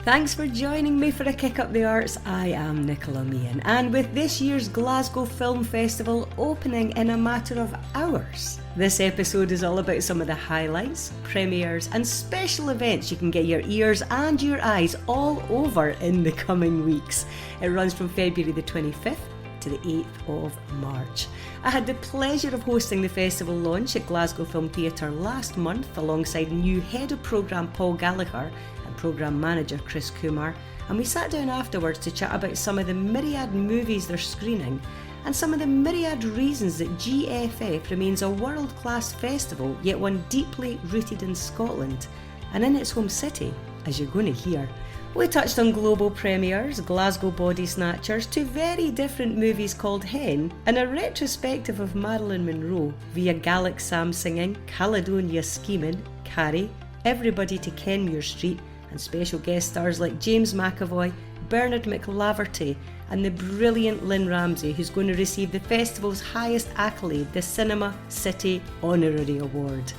Thanks for joining me for a kick up the arts. I am Nicola Meehan, and with this year's Glasgow Film Festival opening in a matter of hours, this episode is all about some of the highlights, premieres and special events you can get your ears and your eyes all over in the coming weeks. It runs from February the 25th to the 8th of March. I had the pleasure of hosting the festival launch at Glasgow Film Theatre last month alongside new head of programme Paul Gallagher and programme manager Chris Kumar, and we sat down afterwards to chat about some of the myriad movies they're screening and some of the myriad reasons that GFF remains a world-class festival, yet one deeply rooted in Scotland and in its home city, as you're going to hear. We touched on global premieres, Glasgow Body-Snatchers, two very different movies called Hen, and a retrospective of Marilyn Monroe via Gaelic psalm singing, Caledonia Schemin, Carrie, Everybody to Kenmure Street, and special guest stars like James McAvoy, Bernard MacLaverty, and the brilliant Lynne Ramsay, who's going to receive the festival's highest accolade, the Cinema City Honorary Award.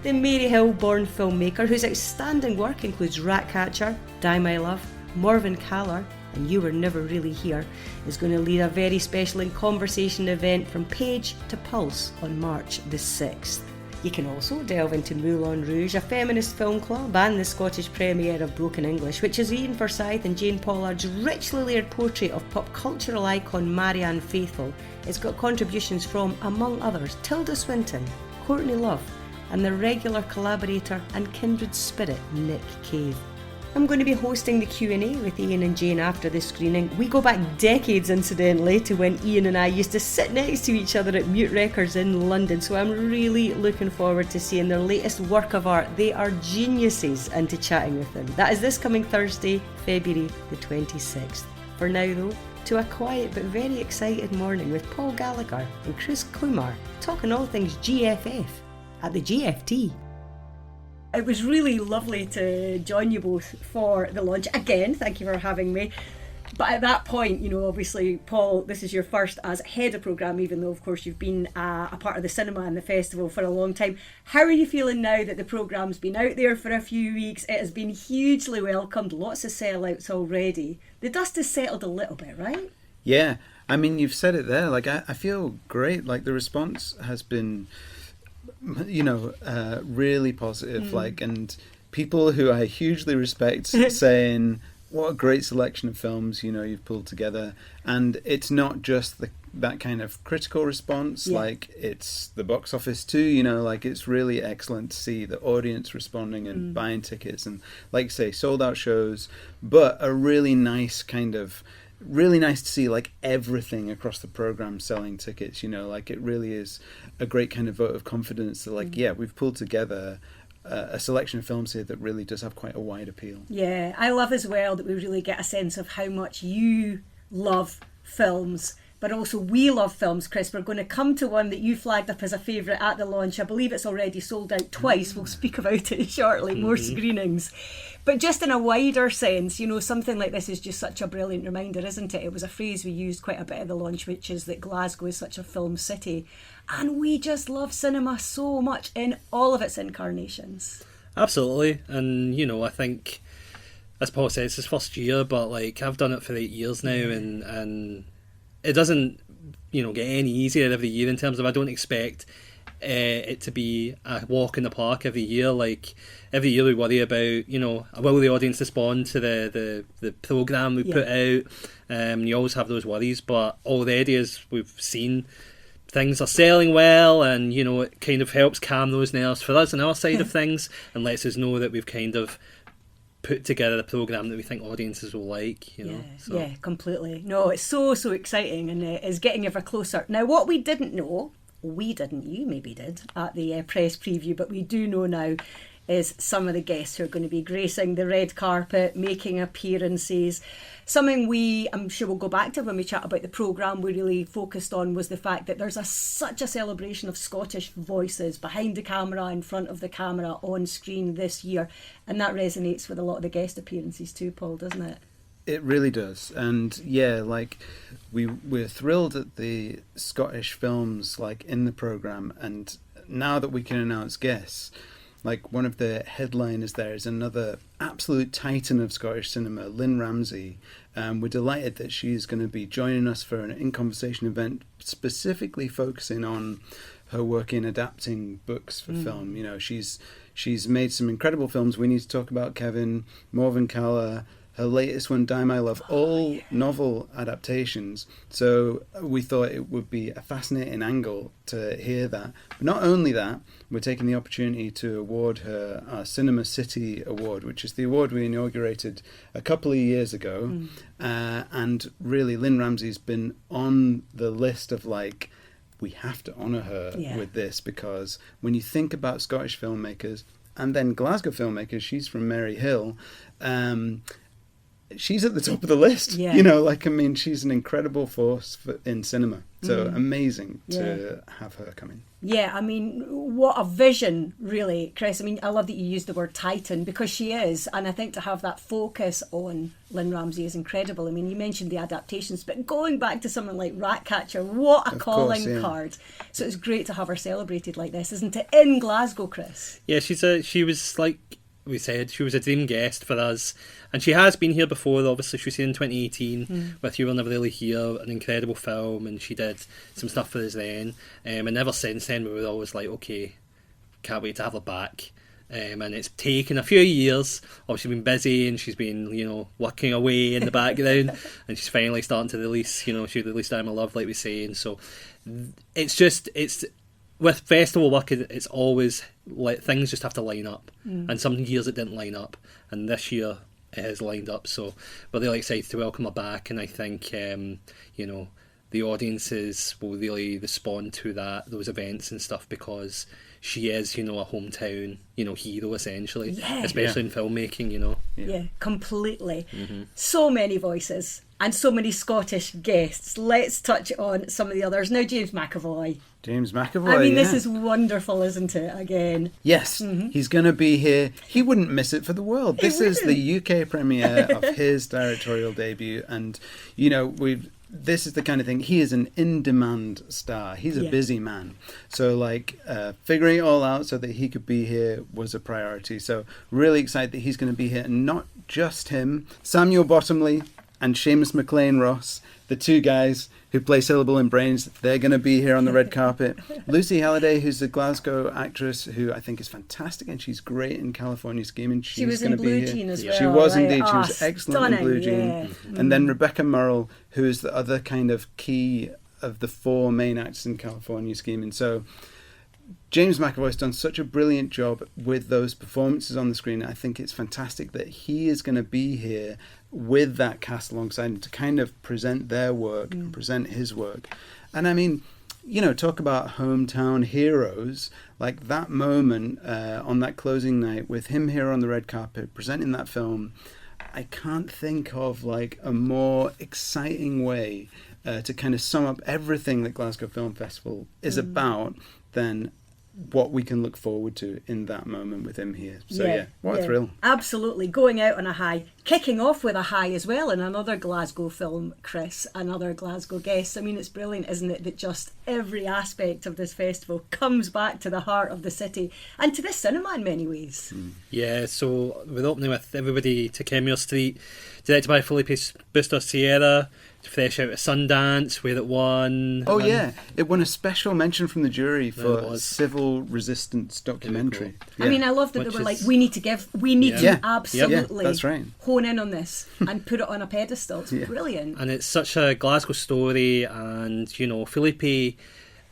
The Mary Hill-born filmmaker, whose outstanding work includes Ratcatcher, Die My Love, Morven Callar, and You Were Never Really Here, is going to lead a very special in conversation event from Page to Pulse on March the 6th. You can also delve into Moulin Rouge, a feminist film club, and the Scottish premiere of Broken English, which is Ian Forsyth and Jane Pollard's richly layered portrait of pop cultural icon Marianne Faithfull. It's got contributions from, among others, Tilda Swinton, Courtney Love, and the regular collaborator and kindred spirit Nick Cave. I'm going to be hosting the Q&A with Ian and Jane after the screening. We go back decades, incidentally, to when Ian and I used to sit next to each other at Mute Records in London, so I'm really looking forward to seeing their latest work of art. They are geniuses, and to chatting with them. That is this coming Thursday, February the 26th. For now though, to a quiet but very excited morning with Paul Gallagher and Chris Kumar, talking all things GFF at the GFT. It was really lovely to join you both for the launch. Again, thank you for having me. But at that point, obviously, Paul, this is your first as head of programme, even though, of course, you've been a part of the cinema and the festival for a long time. How are you feeling now that the programme's been out there for a few weeks? It has been hugely welcomed, lots of sellouts already. The dust has settled a little bit, right? Yeah, I mean, you've said it there. I feel great. The response has been really positive, and people who I hugely respect saying what a great selection of films you've pulled together. And it's not just that kind of critical response, it's the box office too, it's really excellent to see the audience responding and buying tickets and, like say, sold out shows, but a really nice to see everything across the program selling tickets, it really is a great kind of vote of confidence that we've pulled together a selection of films here that really does have quite a wide appeal. Yeah, I love as well that we really get a sense of how much you love films, but also we love films. Chris, we're going to come to one that you flagged up as a favourite at the launch. I believe it's already sold out twice. We'll speak about it shortly, more screenings. But just in a wider sense, something like this is just such a brilliant reminder, isn't it? It was a phrase we used quite a bit at the launch, which is that Glasgow is such a film city. And we just love cinema so much in all of its incarnations. Absolutely. And, I think, as Paul said, it's his first year, but I've done it for 8 years now, and it doesn't, get any easier every year in terms of I don't expect it to be a walk in the park every year. Every year we worry about, will the audience respond to the programme we put out? You always have those worries, but already, as we've seen, things are selling well, and it kind of helps calm those nerves for us on our side of things, and lets us know that we've kind of put together a programme that we think audiences will like, Yeah, completely. No, it's so exciting, and it's getting ever closer. Now, what we didn't know, you maybe did, at the press preview, but we do know now, is some of the guests who are going to be gracing the red carpet, making appearances. Something I'm sure we'll go back to when we chat about the programme we really focused on was the fact that there's such a celebration of Scottish voices behind the camera, in front of the camera, on screen this year. And that resonates with a lot of the guest appearances too, Paul, doesn't it? It really does. And we're thrilled at the Scottish films in the programme, and now that we can announce guests, like one of the headliners there is another absolute titan of Scottish cinema, Lynne Ramsay. We're delighted that she's going to be joining us for an In Conversation event specifically focusing on her work in adapting books for film. You know, she's made some incredible films. We need to talk about Kevin, Morven Calla, her latest one, Die My Love, all novel adaptations. So we thought it would be a fascinating angle to hear that. But not only that, we're taking the opportunity to award her our Cinema City Award, which is the award we inaugurated a couple of years ago. And really, Lynne Ramsay's been on the list of like, we have to honour her with this, because when you think about Scottish filmmakers and then Glasgow filmmakers, she's from Maryhill, she's at the top of the list. You know, like, I mean, she's an incredible force in cinema. So amazing to have her come in. Yeah, I mean, what a vision, really, Chris. I mean, I love that you used the word titan, because she is. And I think to have that focus on Lynne Ramsay is incredible. I mean, you mentioned the adaptations, but going back to someone like Ratcatcher, what a calling card. So it's great to have her celebrated like this, isn't it? In Glasgow, Chris. Yeah, she was like we said, she was a dream guest for us. And she has been here before, obviously. She was here in 2018 with You Were Never Really Here, an incredible film, and she did some stuff for us then. And ever since then, we were always like, okay, can't wait to have her back. And it's taken a few years. Obviously, she's been busy and she's been, you know, working away in the background. And she's finally starting to release, you know, she released Die My Love, like we say. And so it's just, with festival work, it's always like things just have to line up. And some years it didn't line up. And this year it has lined up. So we're really excited to welcome her back. And I think, you know, the audiences will really respond to those events and stuff, because she is, you know, a hometown, you know, hero essentially, especially in filmmaking, you know. Yeah, completely. So many voices and so many Scottish guests. Let's touch on some of the others. Now, James McAvoy. James McAvoy, I mean, this is wonderful, isn't it, again? Yes, he's going to be here. He wouldn't miss it for the world. This is the UK premiere of his directorial debut, and, you know, this is the kind of thing, he is an in-demand star. He's a busy man. So, like, figuring it all out so that he could be here was a priority. So, really excited that he's going to be here. And not just him. Samuel Bottomley and Seamus McLean-Ross, the two guys who play Syllable in Brains, they're going to be here on the red carpet. Lucy Halliday, who's a Glasgow actress who I think is fantastic, and she's great in Caledonia Schemin. She was in Blue Jean as well. She was right? indeed. She was excellent in Blue Jean. And then Rebecca Murrell, who is the other kind of key of the four main actors in Caledonia Schemin. So James McAvoy's done such a brilliant job with those performances on the screen. I think it's fantastic that he is going to be here with that cast alongside him to kind of present their work and present his work. And I mean, you know, talk about hometown heroes, like that moment on that closing night with him here on the red carpet presenting that film. I can't think of like a more exciting way to kind of sum up everything that Glasgow Film Festival is about than what we can look forward to in that moment with him here. So what a thrill. Absolutely. Going out on a high, kicking off with a high as well, and another Glasgow film, Chris, another Glasgow guest. I mean, it's brilliant, isn't it, that just every aspect of this festival comes back to the heart of the city and to this cinema in many ways. Yeah, so we're opening with Everybody To Kenmure Street, directed by Felipe Bustos Sierra, fresh out of Sundance, where it won. Oh yeah, it won a special mention from the jury for civil resistance documentary. I mean, I love that they were like, we need to absolutely that's right. hone in on this and put it on a pedestal. It's brilliant. And it's such a Glasgow story, and, you know, Felipe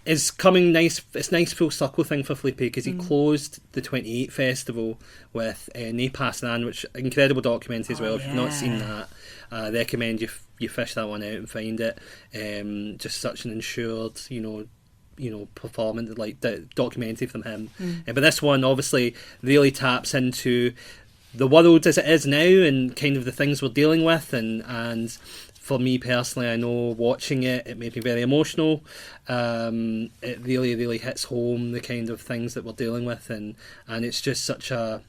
is coming nice. It's a nice full circle thing for Felipe, because he closed the 28 festival with Nae Passaran, which incredible documentary as well. If you've not seen that, I recommend you fish that one out and find it. Just such an ensured, you know, performance, like documentary from him. But this one obviously really taps into the world as it is now and kind of the things we're dealing with, and for me personally, I know watching it made me very emotional. It really hits home the kind of things that we're dealing with, and it's just such a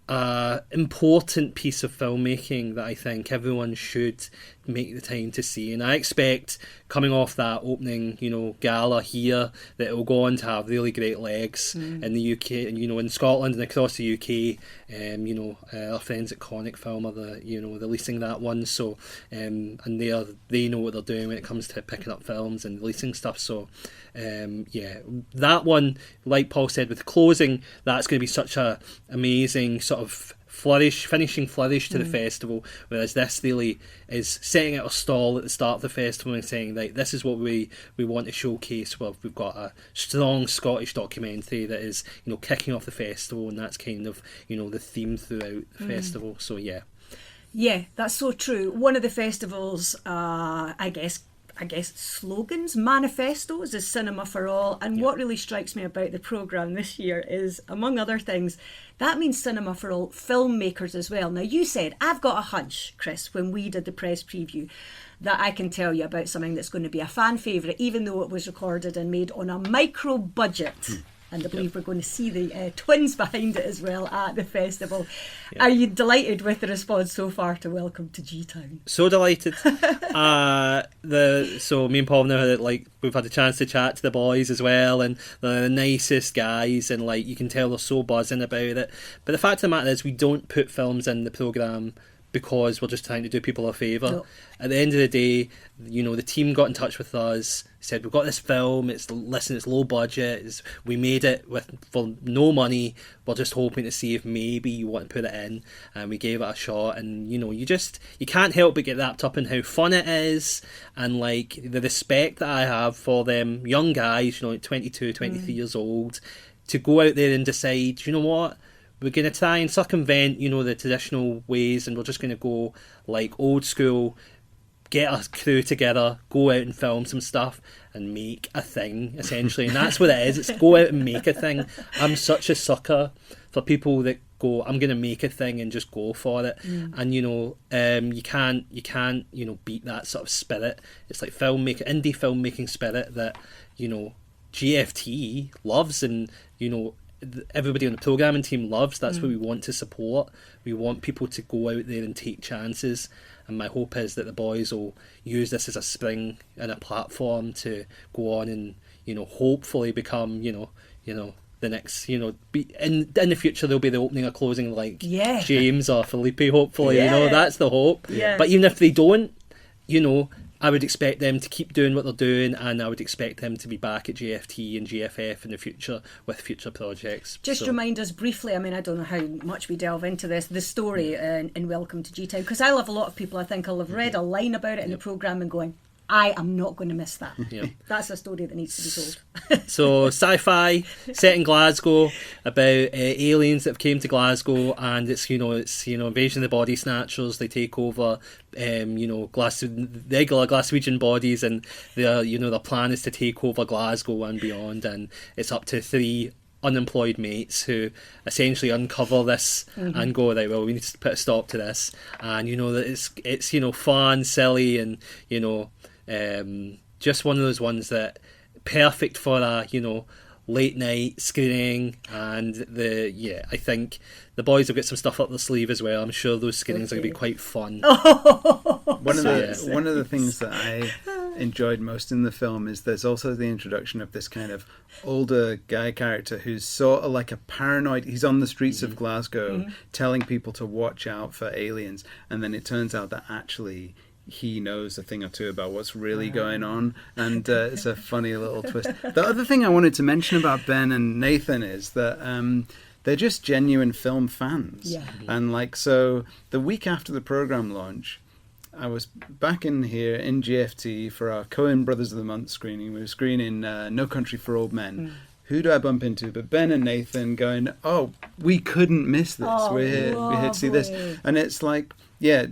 important piece of filmmaking that I think everyone should make the time to see. And I expect, coming off that opening, gala here, that it will go on to have really great legs in the UK, and in Scotland and across the UK. Our friends at Conic Film are releasing that one. So and they know what they're doing when it comes to picking up films and releasing stuff. So that one, like Paul said, with the closing, that's going to be such a amazing sort of finishing flourish to the festival, whereas this really is setting out a stall at the start of the festival and saying, like, this is what we want to showcase. Well, we've got a strong Scottish documentary that is kicking off the festival, and that's kind of the theme throughout the festival. So yeah, that's so true. One of the festival's I guess slogans, manifestos, is Cinema for All. And what really strikes me about the programme this year is, among other things, that means Cinema for All filmmakers as well. Now, you said, I've got a hunch, Chris, when we did the press preview, that I can tell you about something that's going to be a fan favourite, even though it was recorded and made on a micro budget. And I believe we're going to see the twins behind it as well at the festival. Are you delighted with the response so far to Welcome to G-Town? So delighted. So me and Paul now, we've had a chance to chat to the boys as well, and they're the nicest guys, and you can tell they're so buzzing about it. But the fact of the matter is, we don't put films in the programme because we're just trying to do people a favour. No. At the end of the day, the team got in touch with us, said, we've got this film, it's low budget, we made it for no money, we're just hoping to see if maybe you want to put it in, and we gave it a shot. And you can't help but get wrapped up in how fun it is, and the respect that I have for them young guys, 22, 23 years old, to go out there and decide, what, we're going to try and circumvent, the traditional ways, and we're just going to go old school, get a crew together, go out and film some stuff and make a thing, essentially. And that's what it is. It's go out and make a thing. I'm such a sucker for people that go, I'm going to make a thing and just go for it. And you can't beat that sort of spirit. It's like indie filmmaking spirit that GFT loves, and everybody on the programming team loves. That's what we want to support. We want people to go out there and take chances, and my hope is that the boys will use this as a spring and a platform to go on and hopefully become the next be in the future they'll be the opening or closing James or Felipe, hopefully. That's the hope. But even if they don't, I would expect them to keep doing what they're doing, and I would expect them to be back at GFT and GFF in the future with future projects. Just remind us briefly, I don't know how much we delve into this, the story in Welcome to G-Town, because I love a lot of people, I think, will have read a line about it in the programme and going, I am not going to miss that. That's a story that needs to be told. So sci-fi set in Glasgow about aliens that have came to Glasgow, and it's invasion of the body-snatchers. They take over regular Glaswegian bodies, and their plan is to take over Glasgow and beyond, and it's up to 3 unemployed mates who essentially uncover this and go, right, well, we need to put a stop to this. And that it's fun, silly, and just one of those ones that perfect for a late night screening. And I think the boys have got some stuff up their sleeve as well. I'm sure those screenings are going to be quite fun. One of the things that I enjoyed most in the film is there's also the introduction of this kind of older guy character who's sort of like a paranoid. He's on the streets of Glasgow telling people to watch out for aliens, and then it turns out that actually he knows a thing or two about what's really going on, and it's a funny little twist. The other thing I wanted to mention about Ben and Nathan is that they're just genuine film fans. And so the week after the program launch, I was back in here in GFT for our Coen Brothers of the Month screening. We were screening No Country for Old Men. Who do I bump into but Ben and Nathan going, we couldn't miss this. We're here to see this. And it's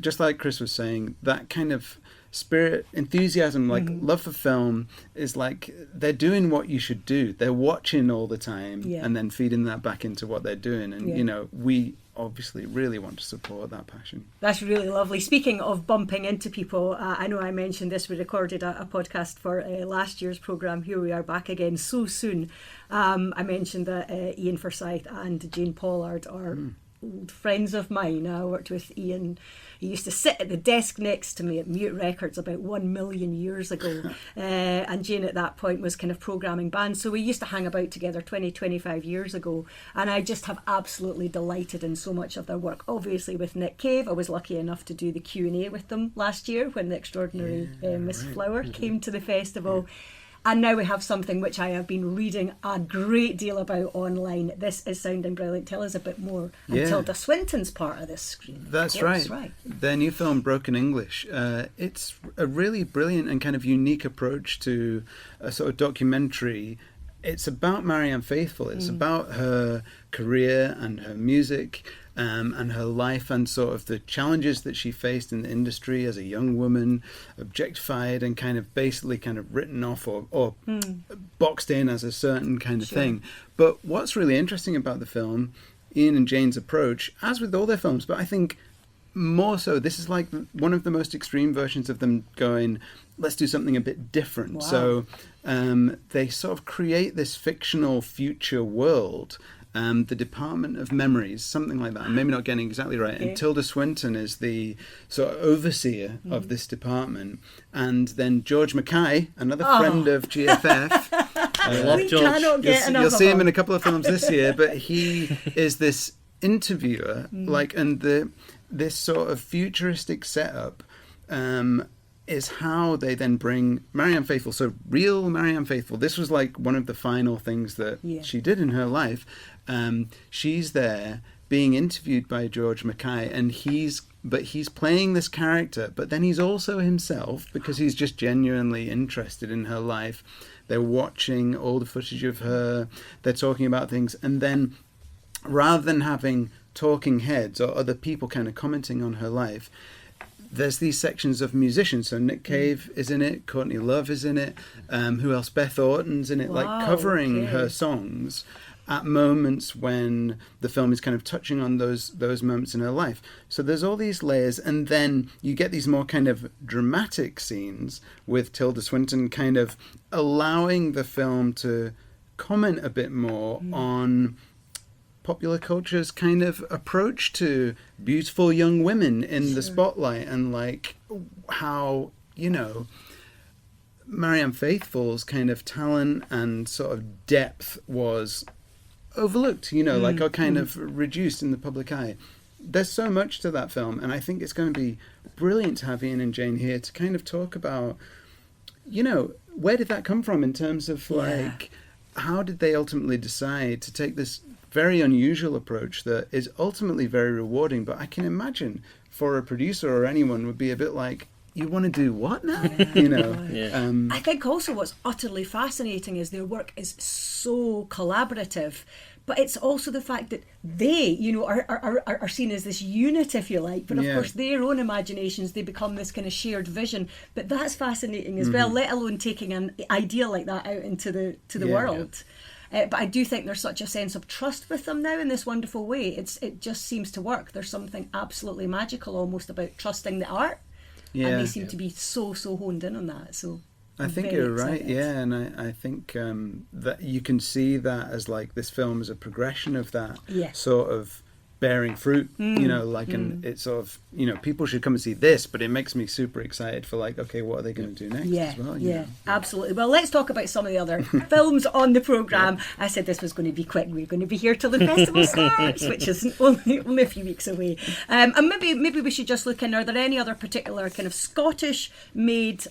just like Chris was saying, that kind of spirit, enthusiasm, love for film is they're doing what you should do. They're watching all the time and then feeding that back into what they're doing. And, we obviously really want to support that passion. That's really lovely. Speaking of bumping into people, I know I mentioned this, we recorded a podcast for last year's programme. Here we are back again so soon. I mentioned that Ian Forsyth and Jane Pollard are old friends of mine. I worked with Ian. He used to sit at the desk next to me at Mute Records about 1 million years ago. And Jane at that point was kind of programming bands. So we used to hang about together 25 years ago. And I just have absolutely delighted in so much of their work. Obviously with Nick Cave, I was lucky enough to do the Q&A with them last year when the extraordinary Miss Flower came to the festival. And now we have something which I have been reading a great deal about online. This is sounding brilliant. Tell us a bit more. And Tilda Swinton's part of this screen. That's right. Their new film, Broken English. It's a really brilliant and kind of unique approach to a sort of documentary. It's about Marianne Faithfull. It's about her career and her music. And her life and sort of the challenges that she faced in the industry as a young woman, objectified and kind of basically kind of written off or boxed in as a certain kind of thing. But what's really interesting about the film, Ian and Jane's approach, as with all their films, but I think more so, this is like one of the most extreme versions of them going, let's do something a bit different. Wow. So they sort of create this fictional future world. The Department of Memories, something like that. I'm maybe not getting exactly right. Okay. And Tilda Swinton is the sort of overseer of this department. And then George Mackay, another friend of GFF. We cannot get enough. You'll see him in a couple of films this year, but he is this interviewer, this sort of futuristic setup is how they then bring Marianne Faithfull. So real Marianne Faithfull, this was like one of the final things that she did in her life. She's there being interviewed by George Mackay, and he's playing this character, but then he's also himself because he's just genuinely interested in her life. They're watching all the footage of her, they're talking about things, and then rather than having talking heads or other people kind of commenting on her life, there's these sections of musicians. So Nick Cave is in it, Courtney Love is in it, who else? Beth Orton's in it, like covering her songs at moments when the film is kind of touching on those moments in her life. So there's all these layers, and then you get these more kind of dramatic scenes with Tilda Swinton kind of allowing the film to comment a bit more on popular culture's kind of approach to beautiful young women in the spotlight, and like how, Marianne Faithfull's kind of talent and sort of depth was overlooked, like, or kind of reduced in the public eye. There's so much to that film, and I think it's going to be brilliant to have Ian and Jane here to kind of talk about, where did that come from in terms of like, how did they ultimately decide to take this very unusual approach that is ultimately very rewarding, but I can imagine for a producer or anyone would be a bit like, you want to do what now? I think also what's utterly fascinating is their work is so collaborative, but it's also the fact that they, are seen as this unit, if you like, but of course their own imaginations, they become this kind of shared vision. But that's fascinating as well, let alone taking an idea like that out into the world. But I do think there's such a sense of trust with them now in this wonderful way. It just seems to work. There's something absolutely magical almost about trusting the art. And they seem to be so honed in on that. So I think you're right, and I think that you can see that as like this film is a progression of that sort of bearing fruit, and it's sort of, people should come and see this, but it makes me super excited for like, okay, what are they going to do next as well? Absolutely. Well, let's talk about some of the other films on the programme. I said this was going to be quick. We're going to be here till the festival starts, which is only a few weeks away. And maybe we should just look in, are there any other particular kind of Scottish made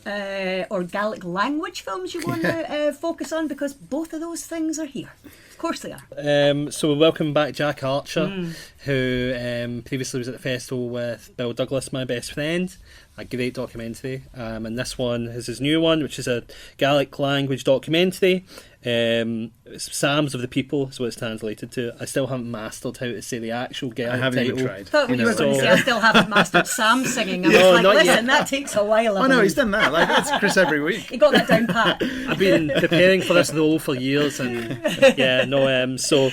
or Gaelic language films you want to focus on? Because both of those things are here. Of course they are. So we welcome back Jack Archer, who previously was at the festival with Bill Douglas, My Best Friend, a great documentary. And this one is his new one, which is a Gaelic language documentary. It's Psalms of the People is what it's translated to. I still haven't mastered how to say the actual Gaelic title. I haven't even tried. I thought you were going to say I still haven't mastered Psalm singing. I was like, listen, that takes a while. Oh no, he's done that. Like, that's Chris every week. He got that down pat. I've been preparing for this role for years, and so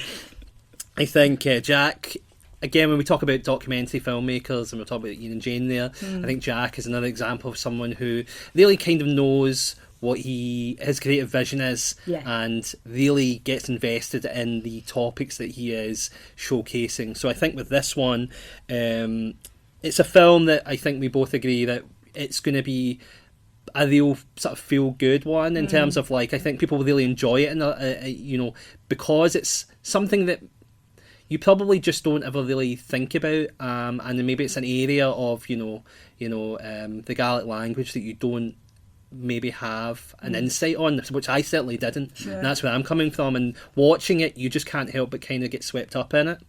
I think Jack, again, when we talk about documentary filmmakers and we're talking about Ian and Jane there, I think Jack is another example of someone who really kind of knows what his creative vision is, and really gets invested in the topics that he is showcasing. So I think with this one, it's a film that I think we both agree that it's going to be a real sort of feel good one in terms of, like, I think people will really enjoy it, and because it's something that you probably just don't ever really think about, and maybe it's an area of the Gaelic language that you don't maybe have an insight on, which I certainly didn't. Sure. And that's where I'm coming from, and watching it you just can't help but kind of get swept up in it.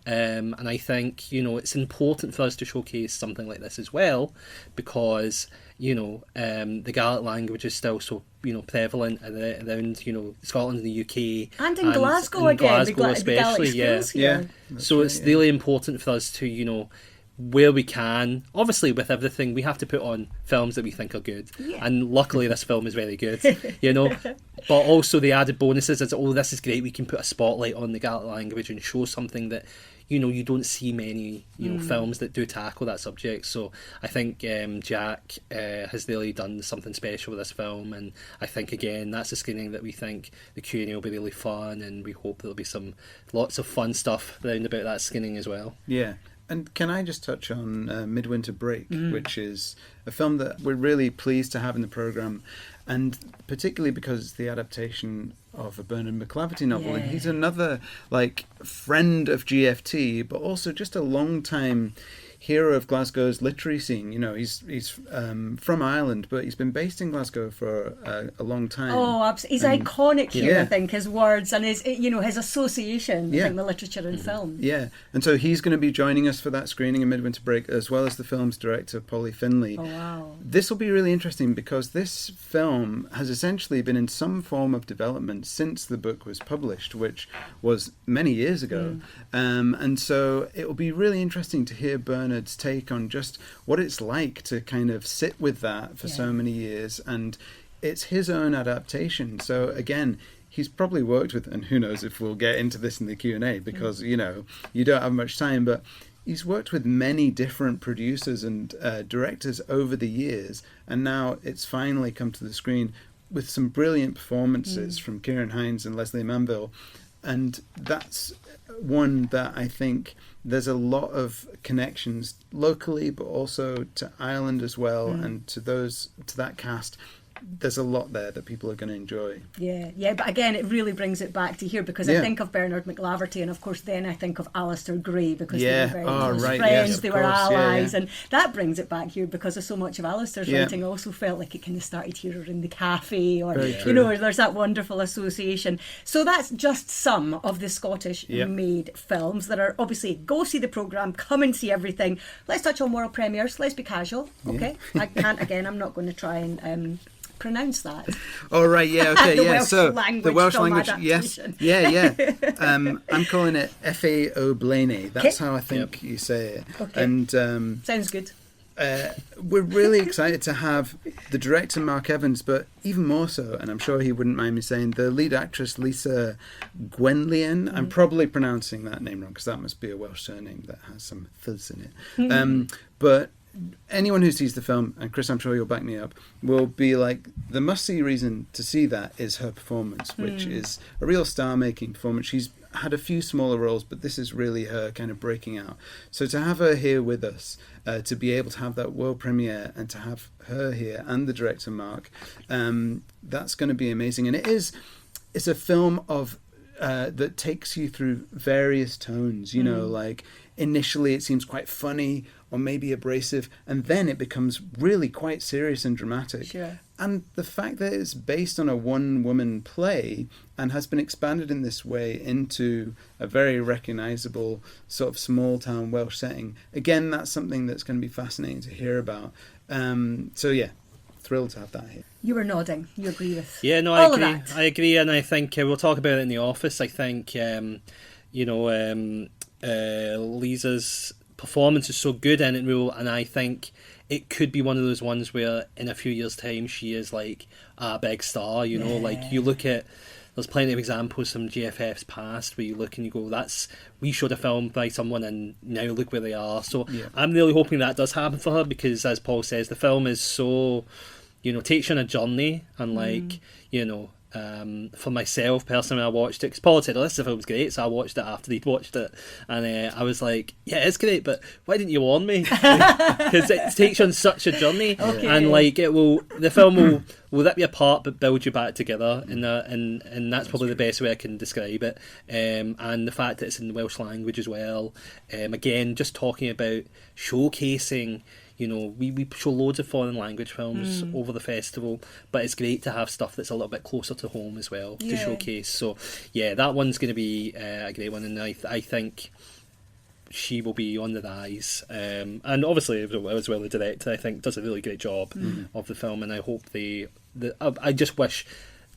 And I think it's important for us to showcase something like this as well, because the Gaelic language is still so prevalent around Scotland and the UK, and in Glasgow again, Glasgow the especially. Gaelic schools here. So it's really important for us to where we can, obviously with everything, we have to put on films that we think are good, and luckily this film is very good, but also the added bonuses is, this is great, we can put a spotlight on the Gaelic language and show something that you don't see many films that do tackle that subject. So I think Jack has really done something special with this film, and I think again that's a screening that we think the Q&A will be really fun, and we hope there'll be lots of fun stuff round about that screening as well. And can I just touch on Midwinter Break, which is a film that we're really pleased to have in the programme, and particularly because it's the adaptation of a Bernard MacLaverty novel, and he's another friend of GFT, but also just a long time hero of Glasgow's literary scene. He's from Ireland, but he's been based in Glasgow for a long time. Oh, absolutely. He's iconic here, I think, his words and his association with literature and film. Yeah, and so he's going to be joining us for that screening in Midwinter Break, as well as the film's director, Polly Finlay. Oh, wow. This will be really interesting because this film has essentially been in some form of development since the book was published, which was many years ago. And so it will be really interesting to hear Bernard's take on just what it's like to kind of sit with that for so many years, and it's his own adaptation. So again, he's probably worked with, and who knows if we'll get into this in the Q&A because you don't have much time, but he's worked with many different producers and directors over the years, and now it's finally come to the screen with some brilliant performances from Ciarán Hinds and Leslie Manville. And that's one that I think there's a lot of connections locally, but also to Ireland as well, and to that cast. There's a lot there that people are going to enjoy. Yeah, but again, it really brings it back to here because I think of Bernard MacLaverty, and of course then I think of Alistair Gray because they were very close friends, they were allies, and that brings it back here because of so much of Alistair's writing also felt like it kind of started here or in the cafe, or there's that wonderful association. So that's just some of the Scottish made films that are obviously, go see the programme, come and see everything. Let's touch on world premieres, let's be casual, okay? I'm not going to try and pronounce that. Oh, right, okay, the Welsh so language, the Welsh language, adaptation. I'm calling it F.A.O. Blaney. That's how I think you say it. Okay. And sounds good. We're really excited to have the director Mark Evans, but even more so, and I'm sure he wouldn't mind me saying, the lead actress Lisa Gwenllian. I'm probably pronouncing that name wrong because that must be a Welsh surname that has some fizz in it. But anyone who sees the film, and Chris, I'm sure you'll back me up, will be like, the must-see reason to see that is her performance, which is a real star-making performance. She's had a few smaller roles, but this is really her kind of breaking out. So to have her here with us, to be able to have that world premiere, and to have her here, and the director Mark, that's going to be amazing. And it's a film of that takes you through various tones, like initially it seems quite funny or maybe abrasive, and then it becomes really quite serious and dramatic. Sure. And the fact that it's based on a one-woman play and has been expanded in this way into a very recognisable sort of small-town Welsh setting, again, that's something that's going to be fascinating to hear about. Thrilled to have that here. You were nodding. You agree with I all agree. of that? I agree, and I think we'll talk about it in the office. I think Lisa's performance is so good in it, and I think it could be one of those ones where in a few years' time she is like a big star. Like you look at, there's plenty of examples from GFF's past where you look and you go, we showed a film by someone and now look where they are. So I'm really hoping that does happen for her because, as Paul says, the film is so takes you on a journey, and for myself personally, I watched it because Paul said, "Oh, this film's great," so I watched it after he'd watched it, and I was like, "Yeah, it's great, but why didn't you warn me?" Because it takes you on such a journey, and the film will rip you apart but build you back together, and that's probably the best way I can describe it. And the fact that it's in the Welsh language as well, again, just talking about showcasing. We show loads of foreign language films over the festival, but it's great to have stuff that's a little bit closer to home as well to showcase. So, yeah, that one's going to be a great one, and I think she will be on the rise. And obviously, as well, the director, I think, does a really great job of the film, and I hope I just wish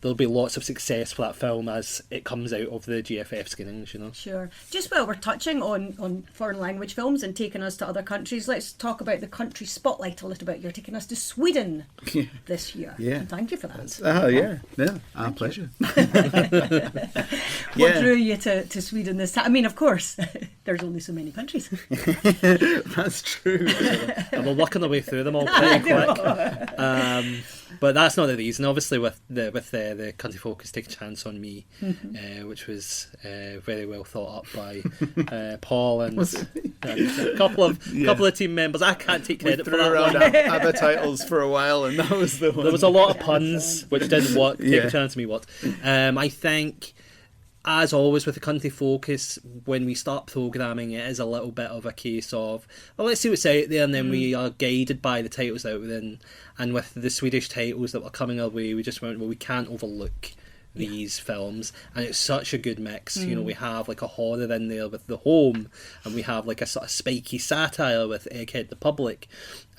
there'll be lots of success for that film as it comes out of the GFF screenings, Sure. Just while we're touching on foreign language films and taking us to other countries, let's talk about the country spotlight a little bit. You're taking us to Sweden this year. Yeah. And thank you for that. Oh, yeah. Yeah, our pleasure. What drew you to Sweden this time? I mean, of course, there's only so many countries. That's true. And we're working our way through them all pretty quick. But that's not the reason. Obviously, with the Country Focus Take a Chance on Me, which was very well thought up by Paul and a couple of team members. I can't take credit for that one. ABBA titles for a while, and that was the one. There was a lot of puns, which didn't work. Take a Chance on Me worked. I think, as always with the Country Focus, when we start programming, it is a little bit of a case of, well, let's see what's out there, and then we are guided by the titles that we're in. And with the Swedish titles that were coming our way, we just went, well, we can't overlook these films, and it's such a good mix. We have like a horror in there with The Home, and we have like a sort of spiky satire with Egghead the Public,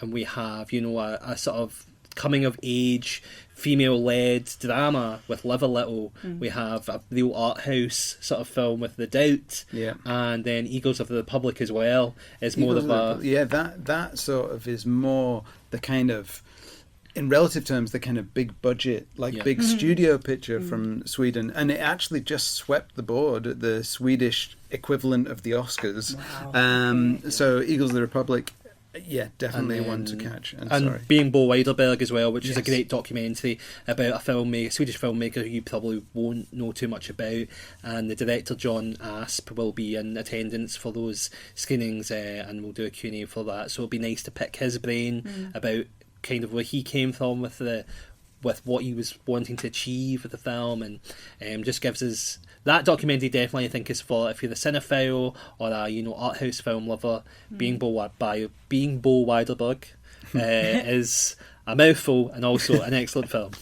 and we have a sort of coming of age female-led drama with Live a Little. We have a real art house sort of film with The Doubt, and then Eagles of the Republic as well is more of a that sort of is more the kind of, in relative terms, the kind of big budget, big studio picture from Sweden, and it actually just swept the board at the Swedish equivalent of the Oscars. Wow. So Eagles of the Republic. Yeah, definitely one to catch. And Being Bo Widerberg as well, which is a great documentary about a Swedish filmmaker who you probably won't know too much about. And the director, John Asp, will be in attendance for those screenings, and we'll do a Q&A for that. So it'll be nice to pick his brain about kind of where he came from with what he was wanting to achieve with the film, and just gives us... That documentary definitely, I think, is for if you're a cinephile or a art house film lover. Being Bo Widerberg is a mouthful and also an excellent film.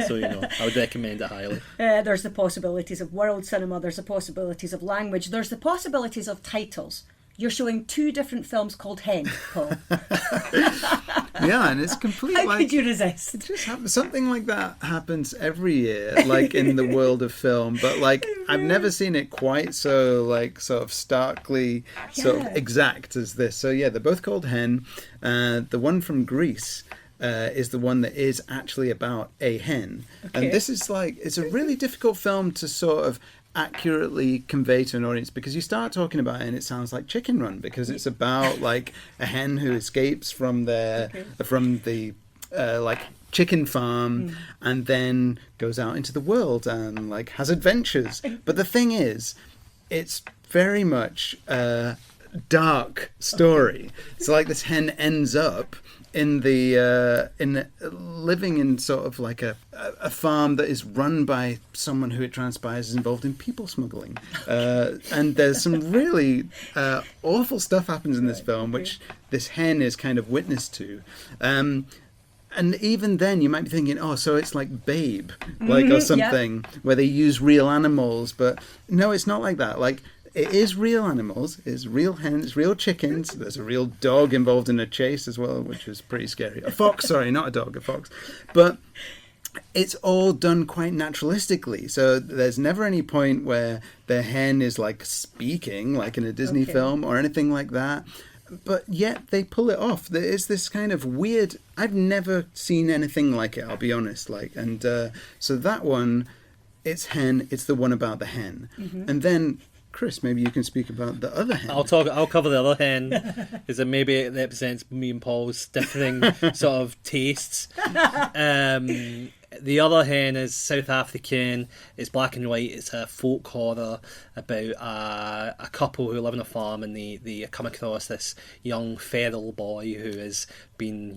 So I would recommend it highly. There's the possibilities of world cinema. There's the possibilities of language. There's the possibilities of titles. You're showing 2 different films called Hen, Paul. Yeah, and it's complete. How could you resist? It just happens. Something like that happens every year, in the world of film. But I've never seen it quite so sort of starkly sort of exact as this. So yeah, they're both called Hen. The one from Greece is the one that is actually about a hen, and this is it's a really difficult film to sort of accurately convey to an audience, because you start talking about it and it sounds like Chicken Run, because it's about a hen who escapes from the chicken farm and then goes out into the world and has adventures. But the thing is, it's very much a dark story. It's this hen ends up in living in sort of a farm that is run by someone who, it transpires, is involved in people smuggling, and there's some really awful stuff happens in this film, which this hen is kind of witness to. And even then, you might be thinking, oh, so it's like Babe, or something, where they use real animals, but no, it's not like that. It is real animals, it's real hens, real chickens. There's a real dog involved in a chase as well, which was pretty scary. A fox, sorry, not a dog, a fox. But it's all done quite naturalistically. So there's never any point where the hen is speaking, in a Disney film or anything like that. But yet they pull it off. There is this kind of weird... I've never seen anything like it, I'll be honest. So that one, it's Hen, it's the one about the hen. And then Chris, maybe you can speak about the other hen. I'll cover the other hen, because maybe it represents me and Paul's differing sort of tastes. The other hen is South African. It's black and white. It's a folk horror about a couple who live on a farm, and they come across this young feral boy who has been,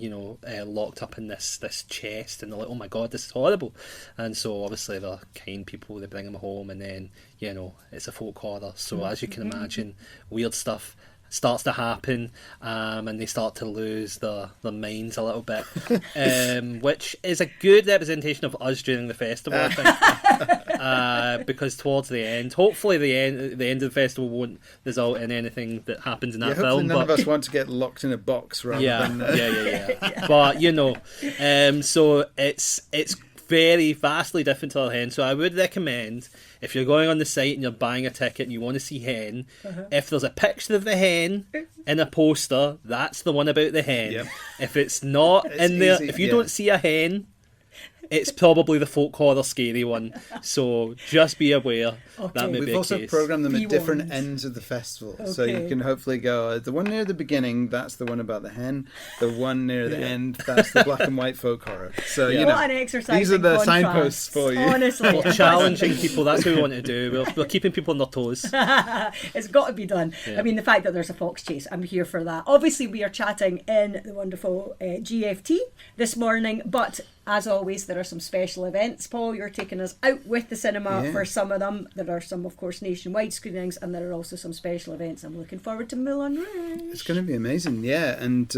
locked up in this chest, and they're like, oh my god, this is horrible. And so obviously they're kind people. They bring him home, and then it's a folk horror. So as you can imagine, weird stuff starts to happen, and they start to lose their minds a little bit, which is a good representation of us during the festival, I think. Because towards the end, hopefully the end of the festival won't result in anything that happens in that film. Hopefully none of us want to get locked in a box rather than... Yeah. But, so it's very vastly different to our hen. So I would recommend, if you're going on the site and you're buying a ticket and you want to see hen, if there's a picture of the hen in a poster, that's the one about the hen. Yep. If it's not in there, if you don't see a hen, it's probably the folk horror scary one. So just be aware. That may be We've also case. programmed them at different ends of the festival. So you can hopefully go, the one near the beginning, that's the one about the hen. The one near the end, that's the black and white folk horror. So, what an exercise these are the contrast. signposts for you. Honestly. We're challenging people. That's what we want to do. We're keeping people on their toes. It's got to be done. I mean, the fact that there's a fox chase, I'm here for that. Obviously, we are chatting in the wonderful GFT this morning, but as always, there are some special events. Paul, you're taking us out with the cinema for some of them. There are some, of course, nationwide screenings, and there are also some special events. I'm looking forward to Moulin Rouge. It's going to be amazing, yeah. And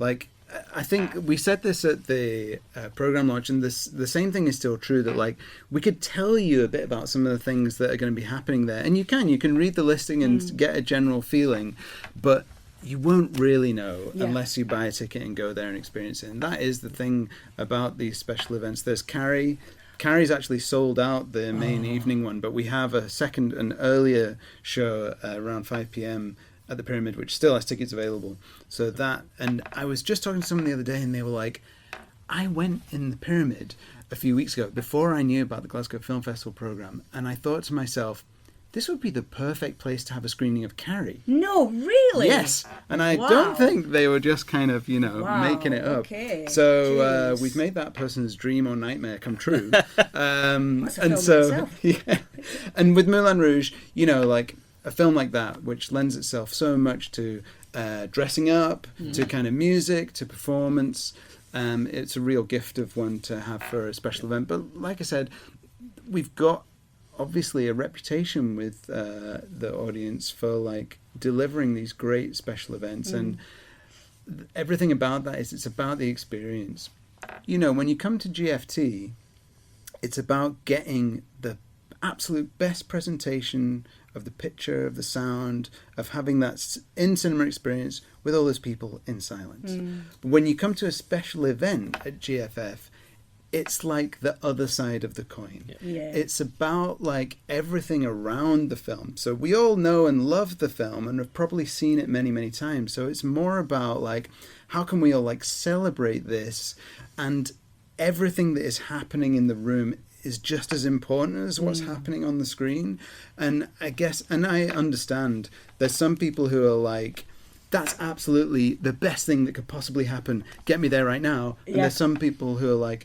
I think we said this at the program launch, and the same thing is still true, that we could tell you a bit about some of the things that are going to be happening there, and you can read the listing and get a general feeling, but you won't really know unless you buy a ticket and go there and experience it. And that is the thing about these special events. There's Carrie. Carrie's actually sold out the main evening one, but we have a second and earlier show around 5 p.m. at the Pyramid, which still has tickets available. So that, and I was just talking to someone the other day, and they were like, I went in the Pyramid a few weeks ago before I knew about the Glasgow Film Festival programme, and I thought to myself, this would be the perfect place to have a screening of Carrie. No, really? Yes. And I don't think they were just kind of, making it up. Okay. So we've made that person's dream or nightmare come true. And with Moulin Rouge, a film like that, which lends itself so much to dressing up, to kind of music, to performance, it's a real gift of one to have for a special event. But like I said, we've got obviously a reputation with the audience for delivering these great special events, and everything about that is it's about the experience. When you come to GFT, it's about getting the absolute best presentation of the picture, of the sound, of having that in-cinema experience with all those people in silence. But when you come to a special event at GFF, it's like the other side of the coin. Yeah. It's about everything around the film. So we all know and love the film and have probably seen it many, many times. So it's more about how can we all celebrate this, and everything that is happening in the room is just as important as what's happening on the screen. And I guess, and I understand there's some people who are that's absolutely the best thing that could possibly happen. Get me there right now. And there's some people who are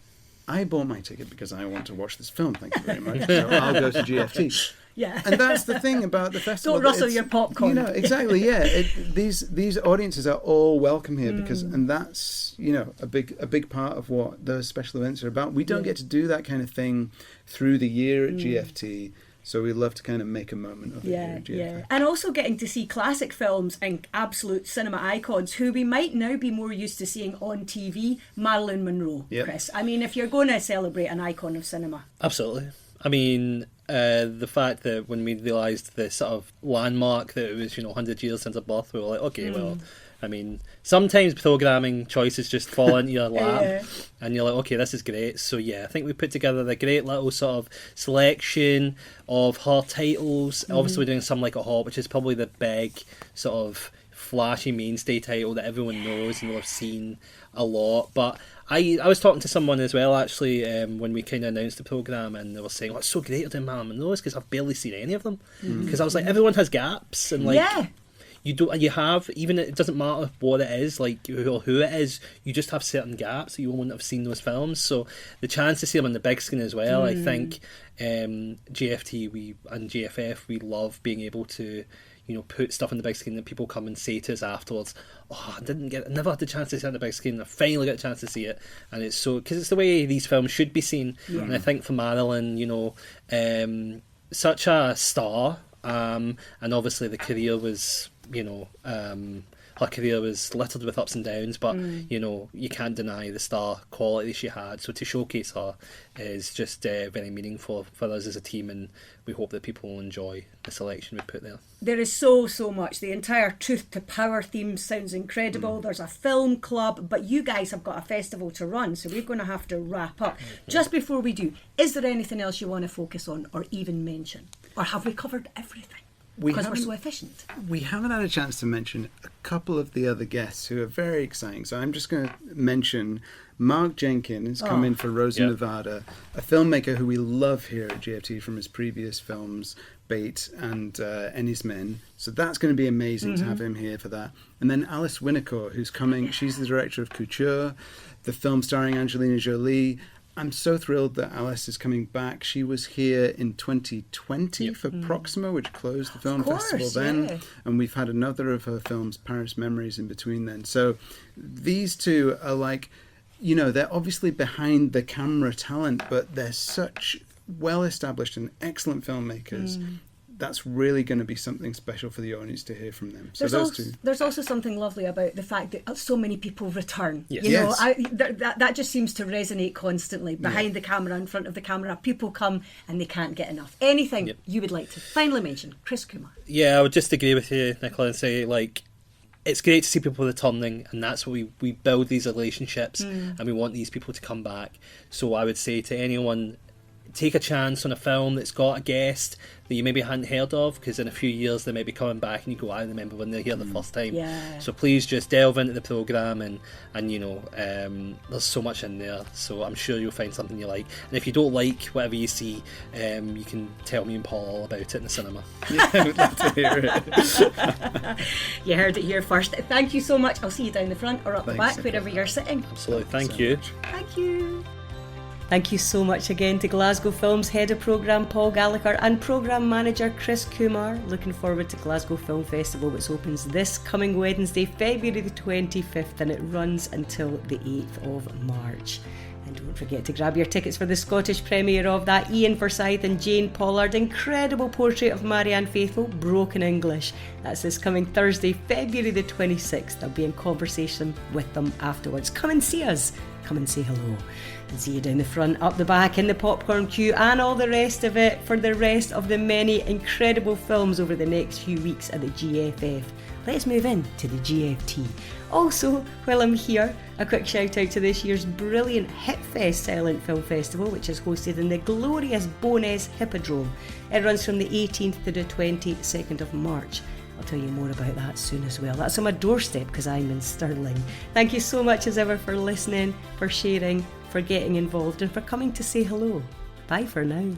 I bought my ticket because I want to watch this film. Thank you very much. So I'll go to GFT. Yeah. And that's the thing about the festival. Don't rustle your popcorn. Exactly. Yeah. These audiences are all welcome here because, and that's a big part of what those special events are about. We don't get to do that kind of thing through the year at GFT. So we love to kind of make a moment of it here at GFF. Yeah. And also getting to see classic films and absolute cinema icons who we might now be more used to seeing on TV. Marilyn Monroe, Chris. I mean, if you're going to celebrate an icon of cinema. Absolutely. I mean, the fact that when we realised the sort of landmark that it was, 100 years since her birth, we were like, okay, well, I mean, sometimes programming choices just fall into your lap and you're like, okay, this is great. So yeah, I think we put together a great little sort of selection of her titles. Obviously we're doing Some Like It Hot, which is probably the big sort of flashy mainstay title that everyone knows and will have seen a lot. But I was talking to someone as well, actually, when we kind of announced the programme, and they were saying, oh, it's so great to do Marilyn Monroe's because I've barely seen any of them. Because I was like, everyone has gaps, and like... Yeah. You have, even it doesn't matter what it is, like or who it is, you just have certain gaps that you won't have seen those films. So the chance to see them on the big screen as well, I think GFT and GFF, we love being able to, you know, put stuff on the big screen that people come and say to us afterwards, oh, I never had the chance to see it on the big screen, I finally got a chance to see it. And it's so, because it's the way these films should be seen. And I think for Marilyn, you know, such a star, and obviously the career was, you know, her career was littered with ups and downs, but you know, you can't deny the star quality she had. So to showcase her is just very meaningful for us as a team, and we hope that people will enjoy the selection we put there. There is so much. The entire Truth to Power theme sounds incredible. There's a film club, but you guys have got a festival to run, so we're going to have to wrap up. Just before we do, is there anything else you want to focus on or even mention? Or have we covered everything? Because we're so efficient. We haven't had a chance to mention a couple of the other guests who are very exciting. So I'm just going to mention Mark Jenkins come in for Rosa Nevada, a filmmaker who we love here at GFT from his previous films, Bait and Ennie's Men. So that's going to be amazing to have him here for that. And then Alice Winnicott, who's coming. She's the director of Couture, the film starring Angelina Jolie. I'm so thrilled that Alice is coming back. She was here in 2020 for Proxima, which closed the film festival then. And we've had another of her films, Paris Memories, in between then. So these two are like, you know, they're obviously behind the camera talent, but they're such well-established and excellent filmmakers. That's really going to be something special for the audience to hear from them. So there's also something lovely about the fact that so many people return. Yes. You know, that just seems to resonate constantly. Behind the camera, in front of the camera, people come and they can't get enough. Anything you would like to finally mention, Chris Kumar? Yeah, I would just agree with you, Nicola, and say, like, it's great to see people returning, and that's what we build these relationships, and we want these people to come back. So I would say to anyone, take a chance on a film that's got a guest that you maybe hadn't heard of, because in a few years they might be coming back and you go, I remember when they're here the first time. So please just delve into the programme, and you know, there's so much in there, so I'm sure you'll find something you like. And if you don't like whatever you see, you can tell me and Paul all about it in the cinema. Yeah, I would love to hear it. You heard it here first. Thank you so much. I'll see you down the front or up the back, wherever you're sitting. Absolutely. Thank you. Thank you. Thank you so much again to Glasgow Film's Head of Programme Paul Gallagher and Programme Manager Chris Kumar. Looking forward to Glasgow Film Festival, which opens this coming Wednesday, February the 25th, and it runs until the 8th of March. And don't forget to grab your tickets for the Scottish premiere of that Ian Forsyth and Jane Pollard incredible portrait of Marianne Faithfull, Broken English. That's this coming Thursday, February the 26th. I'll be in conversation with them afterwards. Come and see us. Come and say hello. And see you down the front, up the back, in the popcorn queue, and all the rest of it for the rest of the many incredible films over the next few weeks at the GFF. Let's move in to the GFT. Also, while I'm here, a quick shout out to this year's brilliant Hipfest Silent Film Festival, which is hosted in the glorious Bowness Hippodrome. It runs from the 18th to the 22nd of March. I'll tell you more about that soon as well. That's on my doorstep because I'm in Stirling. Thank you so much as ever for listening, for sharing, for getting involved, and for coming to say hello. Bye for now.